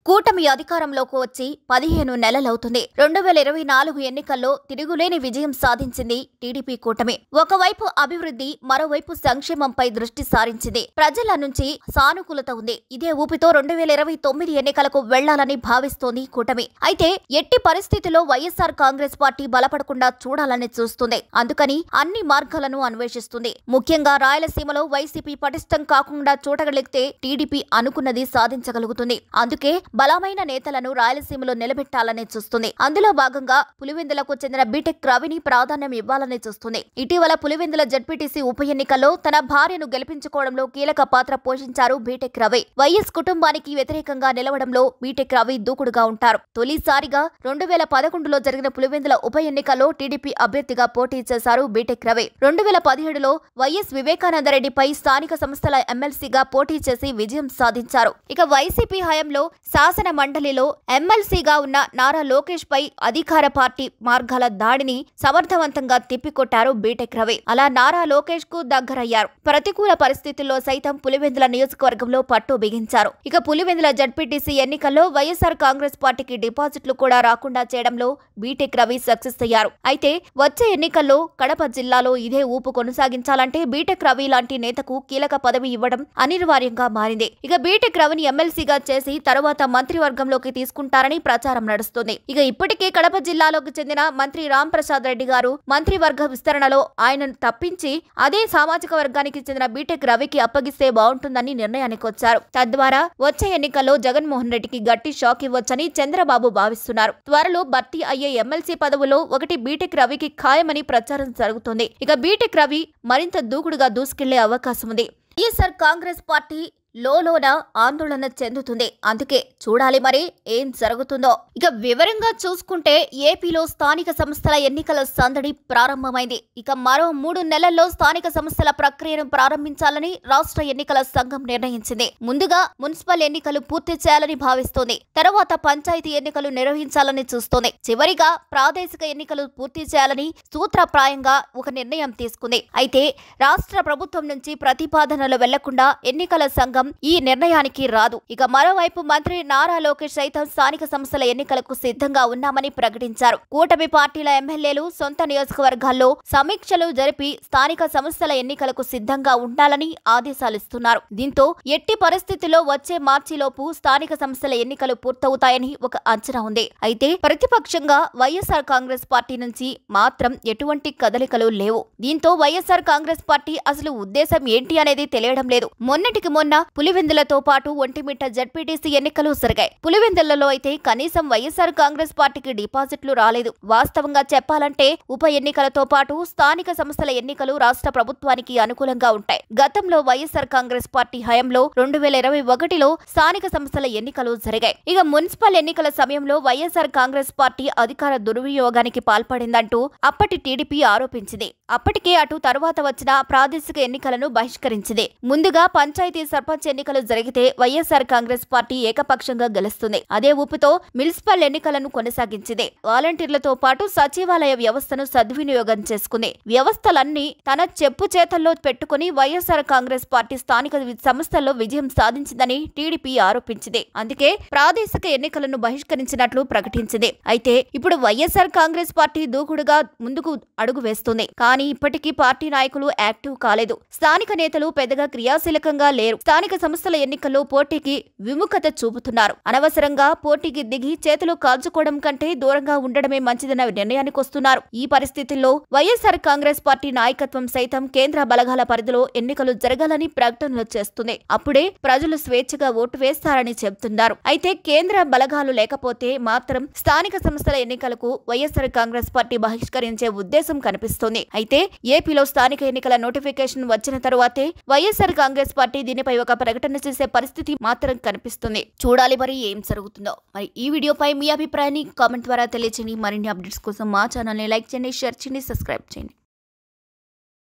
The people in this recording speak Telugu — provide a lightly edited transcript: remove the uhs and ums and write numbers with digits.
కూటమి అధికారంలోకి వచ్చి 15 నెలలవుతుంది. 2024 ఎన్నికల్లో తిరుగులేని విజయం సాధించింది టీడీపీ కూటమి. ఒకవైపు అభివృద్ధి, మరోవైపు సంక్షేమంపై దృష్టి సారించింది. ప్రజల నుంచి సానుకూలత ఉంది. ఇదే ఊపితో 2029 ఎన్నికలకు వెళ్లాలని భావిస్తోంది కూటమి. అయితే ఎట్టి పరిస్థితుల్లో వైఎస్ఆర్ కాంగ్రెస్ పార్టీ బలపడకుండా చూడాలని చూస్తుంది. అందుకని అన్ని మార్గాలను అన్వేషిస్తుంది. ముఖ్యంగా రాయలసీమలో వైసీపీ పటిష్టం కాకుండా చూడగలిగితే టీడీపీ అనుకున్నది సాధించగలుగుతుంది. అందుకే బలమైన నేతలను రాయలసీమలో నిలబెట్టాలని చూస్తుంది. అందులో భాగంగా పులివెందులకు చెందిన బీటెక్ రవిని ప్రాధాన్యం ఇవ్వాలని చూస్తుంది. ఇటీవల పులివెందుల జడ్పీటీసీ ఉప ఎన్నికల్లో తన భార్యను గెలిపించుకోవడంలో కీలక పాత్ర పోషించారు బీటెక్ రవి. వైఎస్ కుటుంబానికి వ్యతిరేకంగా నిలవడంలో బీటెక్ రవి దూకుడుగా ఉంటారు. తొలిసారిగా 2011లో జరిగిన పులివెందుల ఉప ఎన్నికల్లో టీడీపీ అభ్యర్థిగా పోటీ చేశారు బీటెక్ రవి. 2017లో వైఎస్ వివేకానందరెడ్డిపై స్థానిక సంస్థల ఎమ్మెల్సీగా పోటీ చేసి విజయం సాధించారు. ఇక వైసీపీ హయాంలో శాసన మండలిలో ఎమ్మెల్సీగా ఉన్న నారా లోకేష్ పై అధికార పార్టీ మార్గాల దాడిని సమర్థవంతంగా తిప్పికొట్టారు బీటెక్ రవి. అలా నారా లోకేష్ కు దగ్గరయ్యారు. ప్రతికూల పరిస్థితుల్లో సైతం పులివెందుల నియోజకవర్గంలో పట్టు బిగించారు. ఇక పులివెందుల జడ్పీటీసీ ఎన్నికల్లో వైఎస్ఆర్ కాంగ్రెస్ పార్టీకి డిపాజిట్లు కూడా రాకుండా చేయడంలో బీటెక్ రవి సక్సెస్ అయ్యారు. అయితే వచ్చే ఎన్నికల్లో కడప జిల్లాలో ఇదే ఊపు కొనసాగించాలంటే బీటెక్ రవి లాంటి నేతకు కీలక పదవి ఇవ్వడం అనివార్యంగా మారింది. ఇక బీటెక్ రవిని ఎమ్మెల్సీగా చేసి తరువాత మంత్రివర్గంలోకి తీసుకుంటారని ప్రచారం నడుస్తుంది. ఇక ఇప్పటికే కడప జిల్లాలోకి చెందిన మంత్రి రామ్ ప్రసాద్ రెడ్డి గారు మంత్రివర్గ విస్తరణలో ఆయనను తప్పించి అదే సామాజిక వర్గానికి చెందిన బీటెక్ రవికి అప్పగిస్తే బాగుంటుందని నిర్ణయానికి వచ్చారు. తద్వారా వచ్చే ఎన్నికల్లో జగన్మోహన్ రెడ్డికి గట్టి షాక్ ఇవ్వొచ్చని చంద్రబాబు భావిస్తున్నారు. త్వరలో భర్తీ అయ్యే ఎమ్మెల్సీ పదవులో ఒకటి బీటెక్ రవికి ఖాయమని ప్రచారం జరుగుతోంది. ఇక బీటెక్ రవి మరింత దూకుడుగా దూసుకెళ్లే అవకాశం ఉంది. వైఎస్ఆర్ కాంగ్రెస్ పార్టీ లోన ఆందోళన చెందుతుంది. అందుకే చూడాలి మరి ఏం జరుగుతుందో. ఇక వివరంగా చూసుకుంటే ఏపీలో స్థానిక సంస్థల ఎన్నికల సందడి ప్రారంభమైంది. ఇక మరో 3 నెలల్లో స్థానిక సంస్థల ప్రక్రియను ప్రారంభించాలని రాష్ట్ర ఎన్నికల సంఘం నిర్ణయించింది. ముందుగా మున్సిపల్ ఎన్నికలు పూర్తి చేయాలని భావిస్తోంది. తర్వాత పంచాయతీ ఎన్నికలు నిర్వహించాలని చూస్తోంది. చివరిగా ప్రాదేశిక ఎన్నికలు పూర్తి చేయాలని సూత్రప్రాయంగా ఒక నిర్ణయం తీసుకుంది. అయితే రాష్ట్ర ప్రభుత్వం నుంచి ప్రతిపాదనలు వెళ్లకుండా ఎన్నికల సంఘం ఈ నిర్ణయానికి రాదు. ఇక మరోవైపు మంత్రి నారా లోకేష్ సైతం స్థానిక సంస్థల ఎన్నికలకు సిద్ధంగా ఉన్నామని ప్రకటించారు. కూటమి పార్టీల ఎమ్మెల్యేలు సొంత నియోజకవర్గాల్లో సమీక్షలు జరిపి స్థానిక సంస్థల ఎన్నికలకు సిద్ధంగా ఉండాలని ఆదేశాలిస్తున్నారు. దీంతో ఎట్టి పరిస్థితుల్లో వచ్చే మార్చిలోపు స్థానిక సంస్థల ఎన్నికలు పూర్తవుతాయని ఒక అంచనా ఉంది. అయితే ప్రతిపక్షంగా వైఎస్ఆర్ కాంగ్రెస్ పార్టీ నుంచి మాత్రం ఎటువంటి కదలికలు లేవు. దీంతో వైఎస్ఆర్ కాంగ్రెస్ పార్టీ అసలు ఉద్దేశం ఏంటి అనేది తెలియడం లేదు. మొన్నటికి మొన్న పులివెందులతో పాటు ఒంటిమిట్ట జడ్పీటీసీ ఎన్నికలు జరిగాయి. పులివెందులలో అయితే కనీసం వైఎస్ఆర్ కాంగ్రెస్ పార్టీకి డిపాజిట్లు రాలేదు. వాస్తవంగా చెప్పాలంటే ఉప ఎన్నికలతో పాటు స్థానిక సంస్థల ఎన్నికలు రాష్ట్ర ప్రభుత్వానికి అనుకూలంగా ఉంటాయి. గతంలో వైఎస్ఆర్ కాంగ్రెస్ పార్టీ హయాంలో 2021లో స్థానిక సంస్థల ఎన్నికలు జరిగాయి. ఇక మున్సిపల్ ఎన్నికల సమయంలో వైఎస్ఆర్ కాంగ్రెస్ పార్టీ అధికార దుర్వినియోగానికి పాల్పడిందంటూ అప్పటి టీడీపీ ఆరోపించింది. అప్పటికే అటు తర్వాత వచ్చిన ప్రాదేశిక ఎన్నికలను బహిష్కరించింది. ముందుగా పంచాయతీ సర్పంచ్ ఎన్నికలు జరిగితే వైఎస్ఆర్ కాంగ్రెస్ పార్టీ ఏకపక్షంగా గెలుస్తుంది. అదే ఊపుతో మున్సిపల్ ఎన్నికలను కొనసాగించింది. వాలంటీర్లతో పాటు సచివాలయ వ్యవస్థను సద్వినియోగం చేసుకుంది. వ్యవస్థలన్నీ తన చెప్పు చేతల్లో పెట్టుకుని వైఎస్ఆర్ కాంగ్రెస్ పార్టీ స్థానిక సంస్థల్లో విజయం సాధించిందని టీడీపీ ఆరోపించింది. అందుకే ప్రాదేశిక ఎన్నికలను బహిష్కరించినట్లు ప్రకటించింది. అయితే ఇప్పుడు వైఎస్ఆర్ కాంగ్రెస్ పార్టీ దూకుడుగా ముందుకు అడుగు వేస్తుంది. కానీ ఇప్పటికీ పార్టీ నాయకులు యాక్టివ్ కాలేదు. స్థానిక నేతలు పెద్దగా క్రియాశీలకంగా లేరు. స్థానిక సంస్థల ఎన్నికల్లో పోటీకి విముఖత చూపుతున్నారు. అనవసరంగా పోటీకి దిగి చేతులు కాల్చుకోవడం కంటే దూరంగా ఉండడమే మంచిదన్న నిర్ణయానికి వస్తున్నారు. ఈ పరిస్థితుల్లో వైఎస్ఆర్ కాంగ్రెస్ పార్టీ నాయకత్వం సైతం కేంద్ర బలగాల పరిధిలో ఎన్నికలు జరగాలని ప్రకటనలు చేస్తుంది. అప్పుడే ప్రజలు స్వేచ్ఛగా ఓటు వేస్తారని చెబుతున్నారు. అయితే కేంద్ర బలగాలు లేకపోతే మాత్రం స్థానిక సంస్థల ఎన్నికలకు వైఎస్ఆర్ కాంగ్రెస్ పార్టీ బహిష్కరించే ఉద్దేశం కనిపిస్తోంది. అయితే ఏపీలో స్థానిక ఎన్నికల నోటిఫికేషన్ వచ్చిన తరువాతే వైఎస్ఆర్ కాంగ్రెస్ పార్టీ దీనిపై ఒక ప్రకటన చేసే పరిస్థితి మాత్రం కనిపిస్తుంది. చూడాలి మరి ఏం జరుగుతుందో. మరి ఈ వీడియోపై మీ అభిప్రాయాన్ని కామెంట్ ద్వారా తెలియచేయండి. మరిన్ని అప్డేట్స్ కోసం మా ఛానల్ని లైక్ చేయండి, షేర్ చేయండి, సబ్స్క్రైబ్ చేయండి.